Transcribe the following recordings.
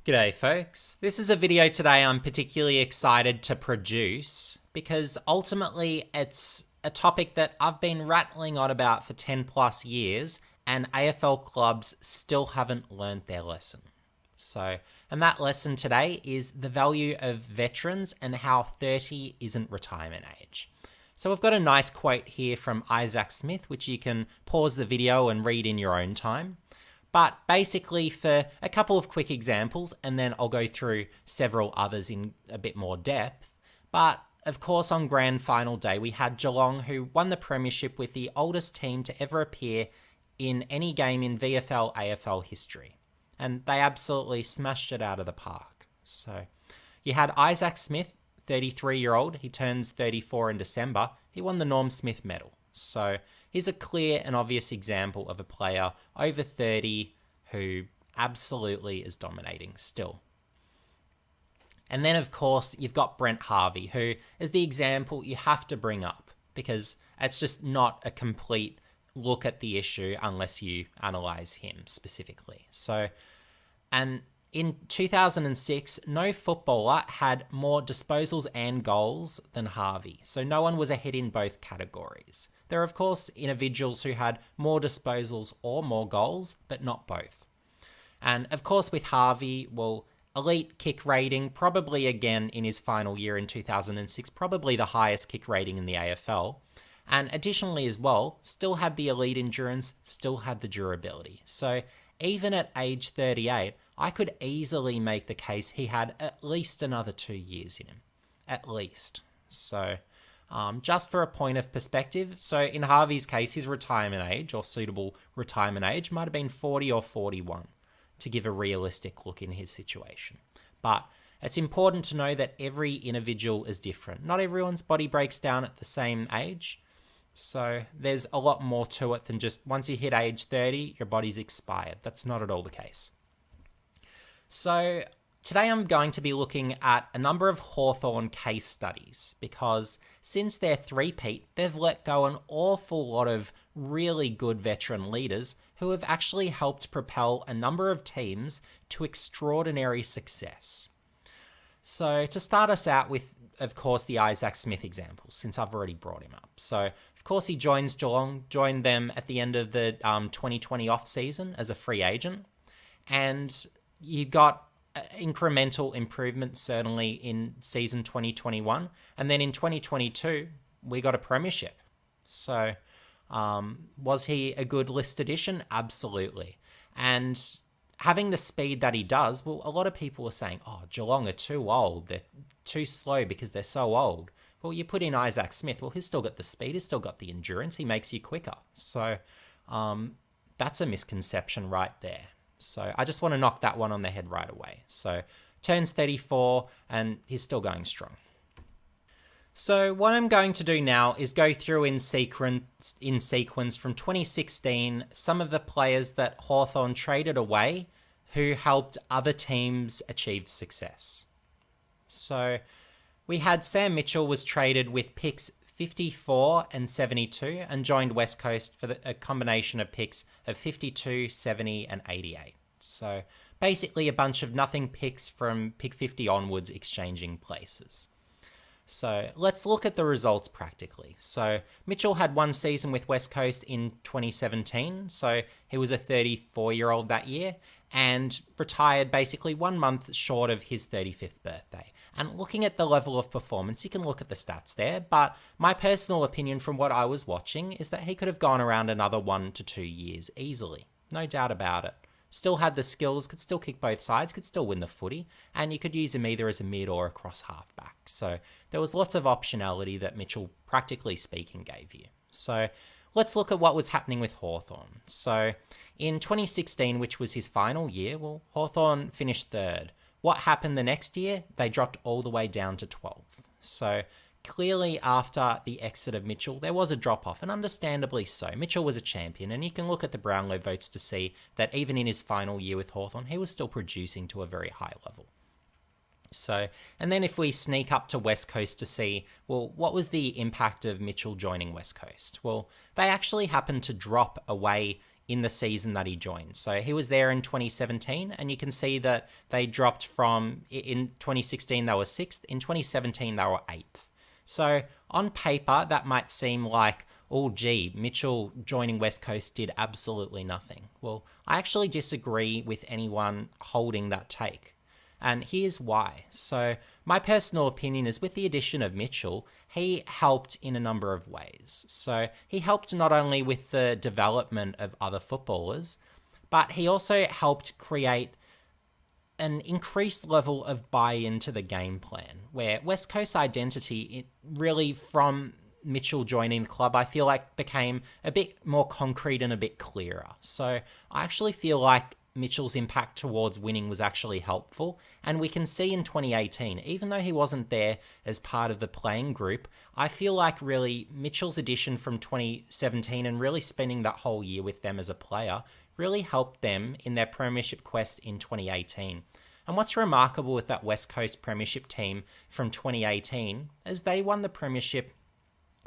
G'day folks. This is a video today I'm particularly excited to produce because ultimately it's a topic that I've been rattling on about for 10 plus years and AFL clubs still haven't learned their lesson. And that lesson today is the value of veterans and how 30 isn't retirement age. So we've got a nice quote here from Isaac Smith, which you can pause the video and read in your own time. But basically, for a couple of quick examples, and then I'll go through several others in a bit more depth. But of course, on grand final day, we had Geelong, who won the premiership with the oldest team to ever appear in any game in VFL AFL history. And they absolutely smashed it out of the park. So you had Isaac Smith, 33-year-old. He turns 34 in December. He won the Norm Smith medal. So he's a clear and obvious example of a player over 30 who absolutely is dominating still. And then, of course, you've got Brent Harvey, who is the example you have to bring up because it's just not a complete look at the issue unless you analyze him specifically. And in 2006, no footballer had more disposals and goals than Harvey. So no one was ahead in both categories. There are, of course, individuals who had more disposals or more goals, but not both. And of course, with Harvey, elite kick rating, probably again in his final year in 2006, probably the highest kick rating in the AFL. And additionally as well, still had the elite endurance, still had the durability. So even at age 38, I could easily make the case he had at least another 2 years in him. At least. So just for a point of perspective, so in Harvey's case, his retirement age or suitable retirement age might have been 40 or 41 to give a realistic look in his situation. But it's important to know that every individual is different. Not everyone's body breaks down at the same age. So there's a lot more to it than just once you hit age 30, your body's expired. That's not at all the case. So today I'm going to be looking at a number of Hawthorn case studies because since their three-peat, they've let go an awful lot of really good veteran leaders who have actually helped propel a number of teams to extraordinary success. So to start us out with, of course, the Isaac Smith example, since I've already brought him up. So, of course, he joins Geelong, joined them at the end of the 2020 off-season as a free agent. And you got incremental improvements, certainly, in season 2021. And then in 2022, we got a premiership. So, was he a good list addition? Absolutely. And having the speed that he does, a lot of people are saying, oh, Geelong are too old. They're too slow because they're so old. Well, you put in Isaac Smith. Well, he's still got the speed. He's still got the endurance. He makes you quicker. So that's a misconception right there. So I just want to knock that one on the head right away. So turns 34 and he's still going strong. So what I'm going to do now is go through in sequence from 2016 some of the players that Hawthorn traded away who helped other teams achieve success. So we had Sam Mitchell was traded with picks 54 and 72 and joined West Coast for a combination of picks of 52, 70 and 88. So basically a bunch of nothing picks from pick 50 onwards exchanging places. So let's look at the results practically. So Mitchell had one season with West Coast in 2017. So he was a 34-year-old that year and retired basically 1 month short of his 35th birthday. And looking at the level of performance, you can look at the stats there. But my personal opinion from what I was watching is that he could have gone around another 1 to 2 years easily. No doubt about it. Still had the skills, could still kick both sides, could still win the footy, and you could use him either as a mid or a cross halfback. So there was lots of optionality that Mitchell, practically speaking, gave you. So let's look at what was happening with Hawthorn. So in 2016, which was his final year, Hawthorn finished third. What happened the next year? They dropped all the way down to 12th. So clearly after the exit of Mitchell, there was a drop-off, and understandably so. Mitchell was a champion, and you can look at the Brownlow votes to see that even in his final year with Hawthorn, he was still producing to a very high level. So, and then if we sneak up to West Coast to see, what was the impact of Mitchell joining West Coast? Well, they actually happened to drop away in the season that he joined. So he was there in 2017, and you can see that they dropped from, in 2016 they were 6th, in 2017 they were 8th. So on paper, that might seem like, oh gee, Mitchell joining West Coast did absolutely nothing. Well, I actually disagree with anyone holding that take. And here's why. So my personal opinion is, with the addition of Mitchell, he helped in a number of ways. So he helped not only with the development of other footballers, but he also helped create an increased level of buy-in to the game plan, where West Coast identity, it really from Mitchell joining the club, I feel like became a bit more concrete and a bit clearer. So I actually feel like Mitchell's impact towards winning was actually helpful, and we can see in 2018, even though he wasn't there as part of the playing group, I feel like really Mitchell's addition from 2017 and really spending that whole year with them as a player really helped them in their premiership quest in 2018. And what's remarkable with that West Coast premiership team from 2018 is they won the premiership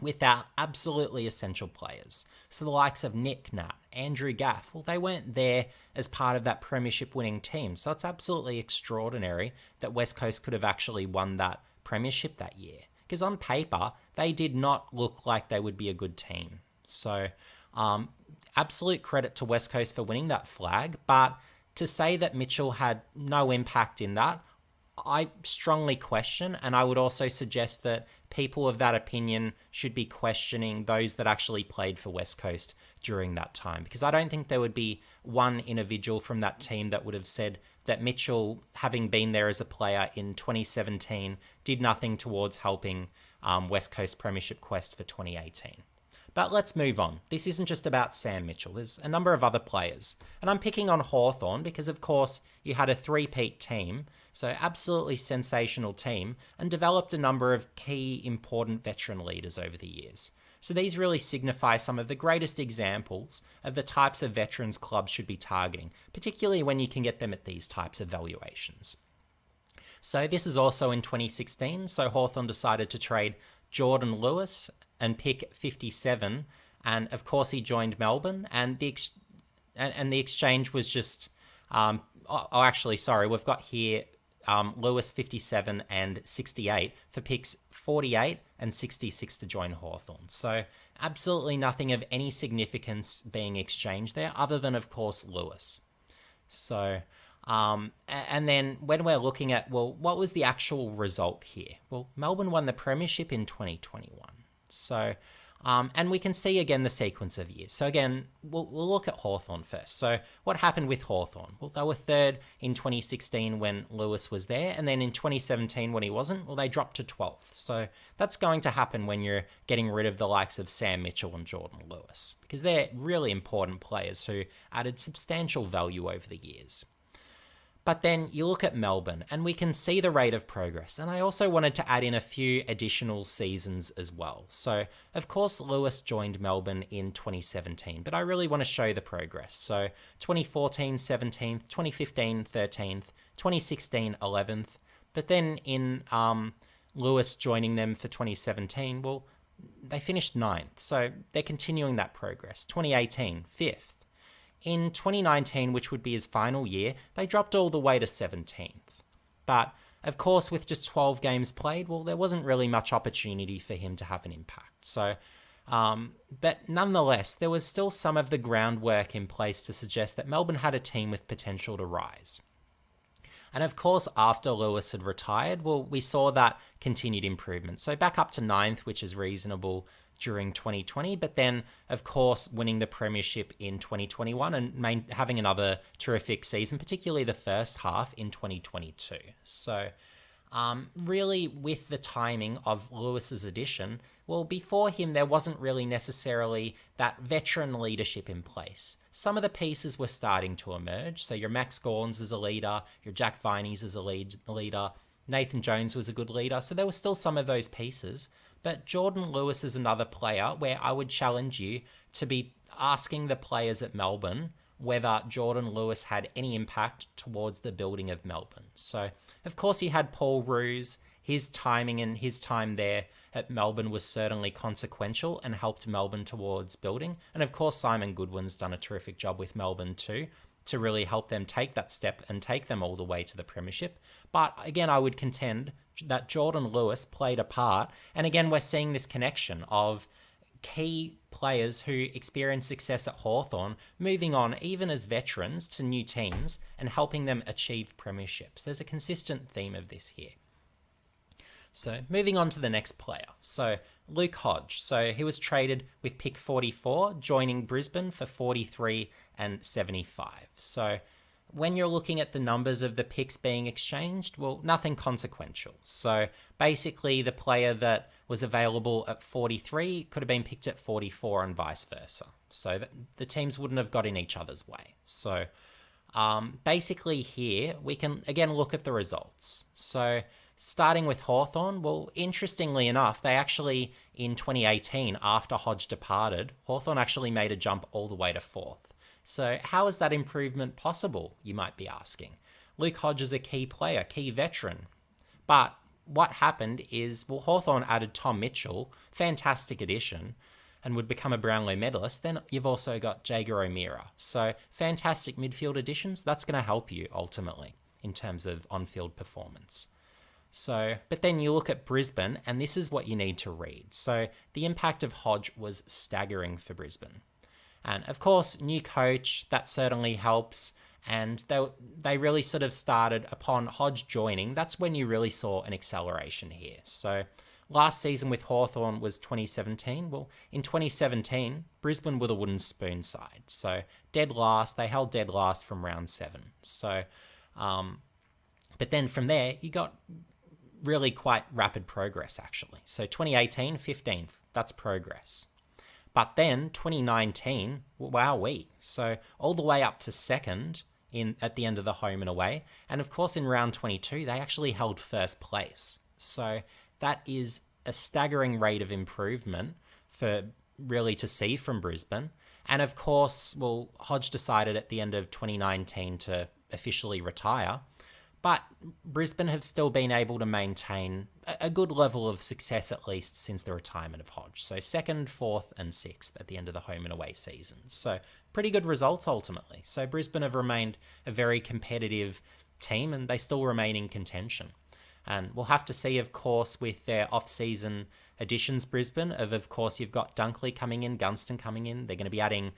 without absolutely essential players. So the likes of Nick Nat, Andrew Gaff, well, they weren't there as part of that premiership winning team. So it's absolutely extraordinary that West Coast could have actually won that premiership that year. Because on paper, they did not look like they would be a good team. So absolute credit to West Coast for winning that flag. But to say that Mitchell had no impact in that, I strongly question, and I would also suggest that people of that opinion should be questioning those that actually played for West Coast during that time, because I don't think there would be one individual from that team that would have said that Mitchell, having been there as a player in 2017, did nothing towards helping West Coast Premiership quest for 2018. But let's move on. This isn't just about Sam Mitchell. There's a number of other players. And I'm picking on Hawthorn because, of course, you had a three-peat team, so absolutely sensational team, and developed a number of key important veteran leaders over the years. So these really signify some of the greatest examples of the types of veterans clubs should be targeting, particularly when you can get them at these types of valuations. So this is also in 2016, so Hawthorn decided to trade Jordan Lewis and pick 57, and of course he joined Melbourne, and the exchange was just we've got here Lewis 57 and 68 for picks 48 and 66 to join Hawthorn. So absolutely nothing of any significance being exchanged there, other than of course Lewis. So and then when we're looking at, well, what was the actual result here? Well, Melbourne won the premiership in 2021. So, and we can see again the sequence of years. So again, we'll look at Hawthorn first. So what happened with Hawthorn? Well, they were third in 2016 when Lewis was there, and then in 2017 when he wasn't, well, they dropped to 12th. So that's going to happen when you're getting rid of the likes of Sam Mitchell and Jordan Lewis, because they're really important players who added substantial value over the years. But then you look at Melbourne and we can see the rate of progress. And I also wanted to add in a few additional seasons as well. So, of course, Lewis joined Melbourne in 2017, but I really want to show the progress. So 2014, 17th, 2015, 13th, 2016, 11th. But then in Lewis joining them for 2017, well, they finished 9th. So they're continuing that progress. 2018, 5th. In 2019, which would be his final year, they dropped all the way to 17th. But, of course, with just 12 games played, well, there wasn't really much opportunity for him to have an impact. So, but nonetheless, there was still some of the groundwork in place to suggest that Melbourne had a team with potential to rise. And of course, after Lewis had retired, well, we saw that continued improvement. So back up to 9th, which is reasonable during 2020, but then, of course, winning the premiership in 2021 and having another terrific season, particularly the first half in 2022. So really, with the timing of Lewis's addition, well, before him, there wasn't really necessarily that veteran leadership in place. Some of the pieces were starting to emerge. So your Max Gawn's as a leader, your Jack Viney's as a leader, Nathan Jones was a good leader. So there were still some of those pieces. But Jordan Lewis is another player where I would challenge you to be asking the players at Melbourne whether Jordan Lewis had any impact towards the building of Melbourne. So, of course, you had Paul Roos, his timing and his time there at Melbourne was certainly consequential and helped Melbourne towards building. And of course, Simon Goodwin's done a terrific job with Melbourne too, to really help them take that step and take them all the way to the premiership. But again, I would contend that Jordan Lewis played a part. And again, we're seeing this connection of key players who experienced success at Hawthorn moving on, even as veterans, to new teams and helping them achieve premierships. There's a consistent theme of this here. So moving on to the next player. So Luke Hodge. So he was traded with pick 44, joining Brisbane for 43 and 75. So when you're looking at the numbers of the picks being exchanged, well, nothing consequential. So basically the player that was available at 43 could have been picked at 44 and vice versa. So that the teams wouldn't have got in each other's way. So basically here we can again look at the results. So starting with Hawthorn, well, interestingly enough, they actually, in 2018, after Hodge departed, Hawthorn actually made a jump all the way to 4th. So how is that improvement possible, you might be asking? Luke Hodge is a key player, key veteran. But what happened is, well, Hawthorn added Tom Mitchell, fantastic addition, and would become a Brownlow medalist. Then you've also got Jaeger O'Meara. So fantastic midfield additions. That's going to help you ultimately in terms of on-field performance. So, but then you look at Brisbane, and this is what you need to read. So the impact of Hodge was staggering for Brisbane. And of course, new coach, that certainly helps. And they really sort of started upon Hodge joining. That's when you really saw an acceleration here. So last season with Hawthorn was 2017. Well, in 2017, Brisbane were the wooden spoon side. So dead last, they held dead last from round 7. So, but then from there, you got really quite rapid progress actually. So 2018, 15th, that's progress. But then 2019, wowee. So all the way up to 2nd at the end of the home and away. And of course in round 22, they actually held 1st place. So that is a staggering rate of improvement for really to see from Brisbane. And of course, well, Hodge decided at the end of 2019 to officially retire. But Brisbane have still been able to maintain a good level of success, at least since the retirement of Hodge. So 2nd, 4th and 6th at the end of the home and away seasons. So pretty good results ultimately. So Brisbane have remained a very competitive team and they still remain in contention. And we'll have to see, of course, with their off-season additions, Brisbane, of course, you've got Dunkley coming in, Gunston coming in. They're going to be adding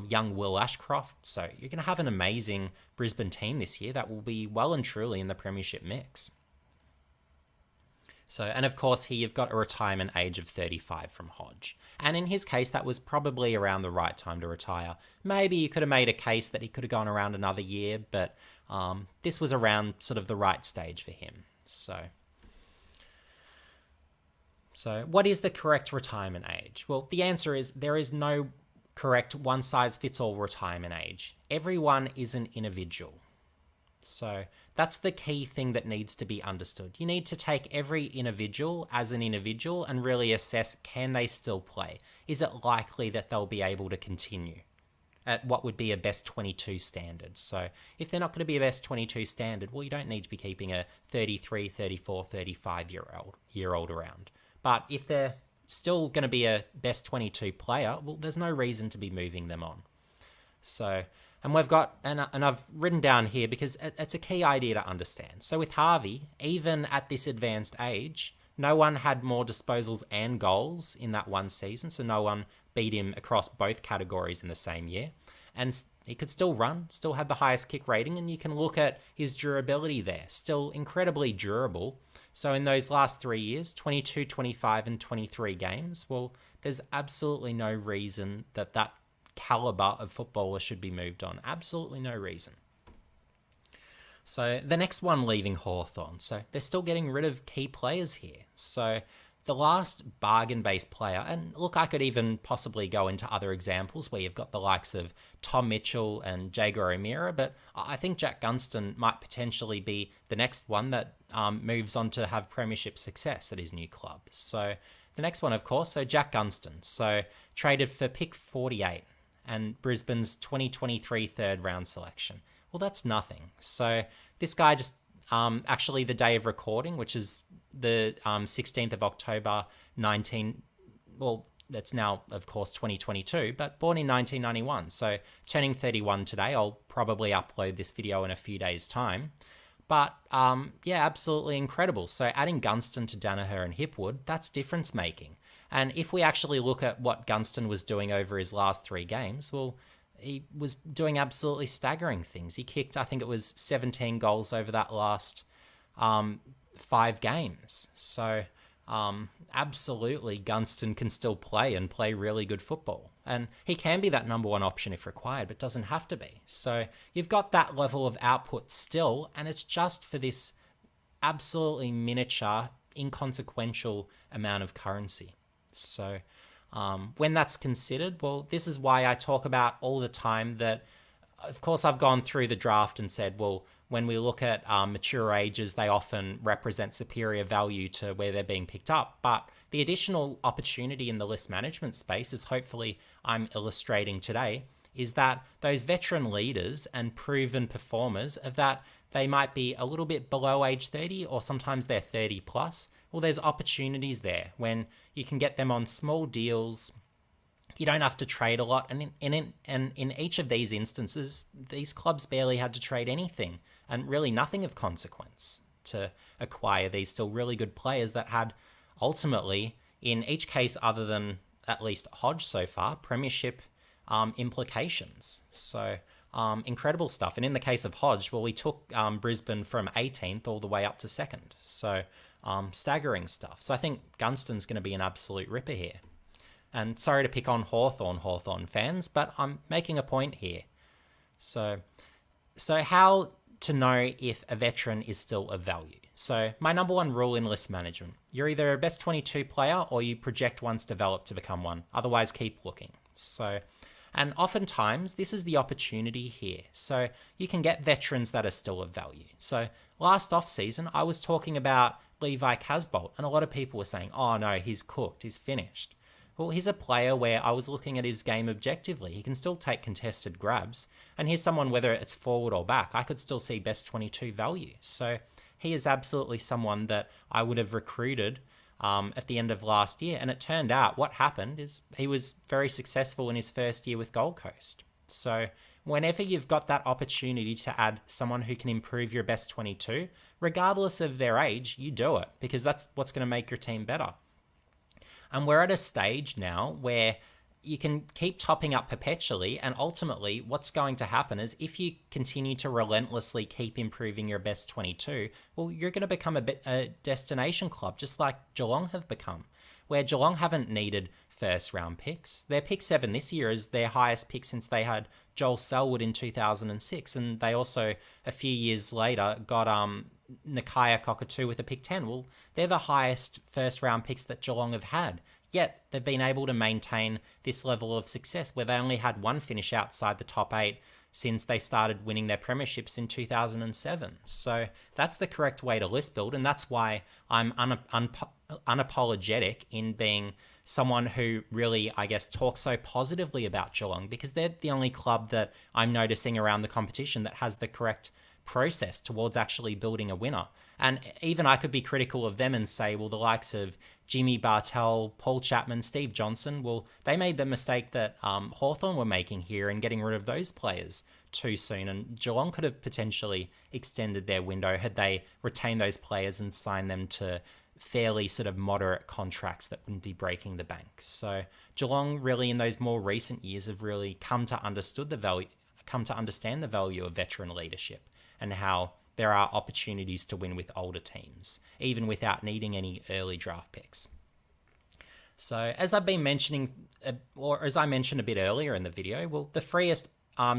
young Will Ashcroft. So you're going to have an amazing Brisbane team this year that will be well and truly in the premiership mix. So, and of course, here you've got a retirement age of 35 from Hodge. And in his case, that was probably around the right time to retire. Maybe you could have made a case that he could have gone around another year, but this was around sort of the right stage for him. So what is the correct retirement age? Well, the answer is there is no correct one-size-fits-all retirement age. Everyone is an individual. So that's the key thing that needs to be understood. You need to take every individual as an individual and really assess, can they still play? Is it likely that they'll be able to continue at what would be a best 22 standard? So if they're not going to be a best 22 standard, well, you don't need to be keeping a 33, 34, 35-year-old around. But if they're still going to be a best 22 player, well, there's no reason to be moving them on. So, and we've got, and I've written down here because it's a key idea to understand. So with Harvey, even at this advanced age, no one had more disposals and goals in that one season. So no one beat him across both categories in the same year. And he could still run, still had the highest kick rating, and you can look at his durability there. Still incredibly durable. So in those last 3 years, 22, 25, and 23 games, well, there's absolutely no reason that that caliber of footballer should be moved on. Absolutely no reason. So the next one leaving Hawthorn. So they're still getting rid of key players here. So the last bargain-based player, and look, I could even possibly go into other examples where you've got the likes of Tom Mitchell and Jaeger O'Meara, but I think Jack Gunston might potentially be the next one that moves on to have premiership success at his new club. So the next one, of course, so Jack Gunston. So traded for pick 48 and Brisbane's 2023 third round selection. Well, that's nothing. So this guy just, actually the day of recording, which is the 16th of October, 19... Well, that's now, of course, 2022, but born in 1991. So turning 31 today. I'll probably upload this video in a few days' time. But yeah, absolutely incredible. So adding Gunston+Daniher and Hipwood, that's difference making. And if we actually look at what Gunston was doing over his last 3 games, well, he was doing absolutely staggering things. He kicked, I think it was 17 goals over that last 5 games. So absolutely, Gunston can still play and play really good football. And he can be that number 1 option if required, but doesn't have to be. So you've got that level of output still, and it's just for this absolutely miniature, inconsequential amount of currency. So when that's considered, well, this is why I talk about all the time that, of course, I've gone through the draft and said, well, when we look at mature ages, they often represent superior value to where they're being picked up. But the additional opportunity in the list management space, as hopefully I'm illustrating today, is that those veteran leaders and proven performers of that, they might be a little bit below age 30, or sometimes they're 30 plus. Well, there's opportunities there when you can get them on small deals. You don't have to trade a lot. And in each of these instances, these clubs barely had to trade anything, and really nothing of consequence to acquire these still really good players that had ultimately, in each case other than at least Hodge so far, premiership implications. So incredible stuff. And in the case of Hodge, well, we took Brisbane from 18th all the way up to 2nd. So staggering stuff. So I think Gunston's going to be an absolute ripper here. And sorry to pick on Hawthorn fans, but I'm making a point here. So how to know if a veteran is still of value? So my number 1 rule in list management: you're either a best 22 player or you project once developed to become one. Otherwise, keep looking. So, and oftentimes this is the opportunity here. So you can get veterans that are still of value. So last off season, I was talking about Levi Casbolt, and a lot of people were saying, "Oh no, he's cooked, he's finished." Well, he's a player where I was looking at his game objectively. He can still take contested grabs. And here's someone, whether it's forward or back, I could still see best 22 value. So he is absolutely someone that I would have recruited at the end of last year. And it turned out what happened is he was very successful in his first year with Gold Coast. So whenever you've got that opportunity to add someone who can improve your best 22, regardless of their age, you do it, because that's what's going to make your team better. And we're at a stage now where you can keep topping up perpetually, and ultimately what's going to happen is if you continue to relentlessly keep improving your best 22, well, you're going to become a destination club, just like Geelong have become, where Geelong haven't needed first round picks. Their pick 7 this year is their highest pick since they had Joel Selwood in 2006, and they also a few years later got Nakaya Cockatoo with a pick 10. Well, they're the highest first round picks that Geelong have had, yet they've been able to maintain this level of success where they only had 1 finish outside the top 8 since they started winning their premierships in 2007. So that's the correct way to list build, and that's why I'm unapologetic in being someone who really, I guess, talks so positively about Geelong, because they're the only club that I'm noticing around the competition that has the correct process towards actually building a winner. And even I could be critical of them and say, well, the likes of Jimmy Bartell, Paul Chapman, Steve Johnson, well, they made the mistake that Hawthorn were making here in getting rid of those players too soon. And Geelong could have potentially extended their window had they retained those players and signed them to fairly sort of moderate contracts that wouldn't be breaking the bank. So Geelong really in those more recent years have really come to understand the value of veteran leadership, and how there are opportunities to win with older teams, even without needing any early draft picks. So as I've been mentioning, or as I mentioned a bit earlier in the video, well, the freest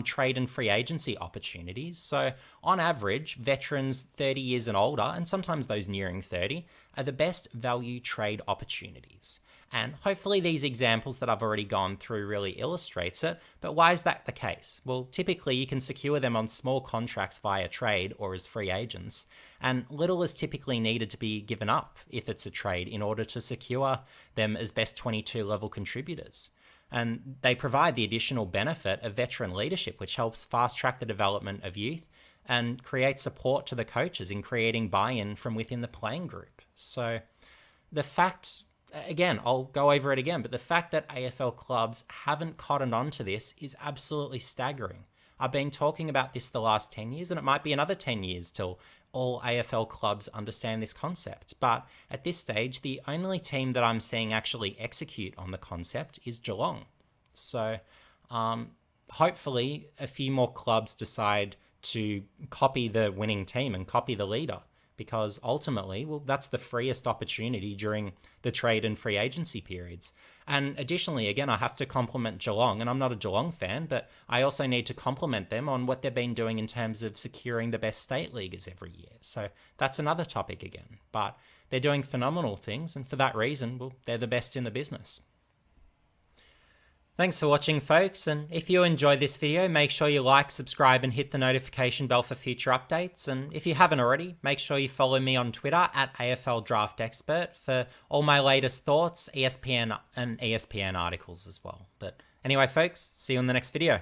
trade and free agency opportunities. So on average, veterans 30 years and older, and sometimes those nearing 30, are the best value trade opportunities. And hopefully these examples that I've already gone through really illustrates it. But why is that the case? Well, typically you can secure them on small contracts via trade or as free agents, and little is typically needed to be given up if it's a trade in order to secure them as best 22 level contributors. And they provide the additional benefit of veteran leadership, which helps fast track the development of youth and create support to the coaches in creating buy-in from within the playing group. So the fact, again, I'll go over it again, but the fact that AFL clubs haven't cottoned on to this is absolutely staggering. I've been talking about this the last 10 years, and it might be another 10 years till all AFL clubs understand this concept. But at this stage, the only team that I'm seeing actually execute on the concept is Geelong. So hopefully a few more clubs decide to copy the winning team and copy the leader, because ultimately, well, that's the freest opportunity during the trade and free agency periods. And additionally, again, I have to compliment Geelong, and I'm not a Geelong fan, but I also need to compliment them on what they've been doing in terms of securing the best state leaguers every year. So that's another topic again. But they're doing phenomenal things, and for that reason, well, they're the best in the business. Thanks for watching, folks, and if you enjoyed this video, make sure you like, subscribe, and hit the notification bell for future updates. And if you haven't already, make sure you follow me on Twitter at AFL Draft Expert for all my latest thoughts, ESPN and ESPN articles as well. But anyway, folks, see you in the next video.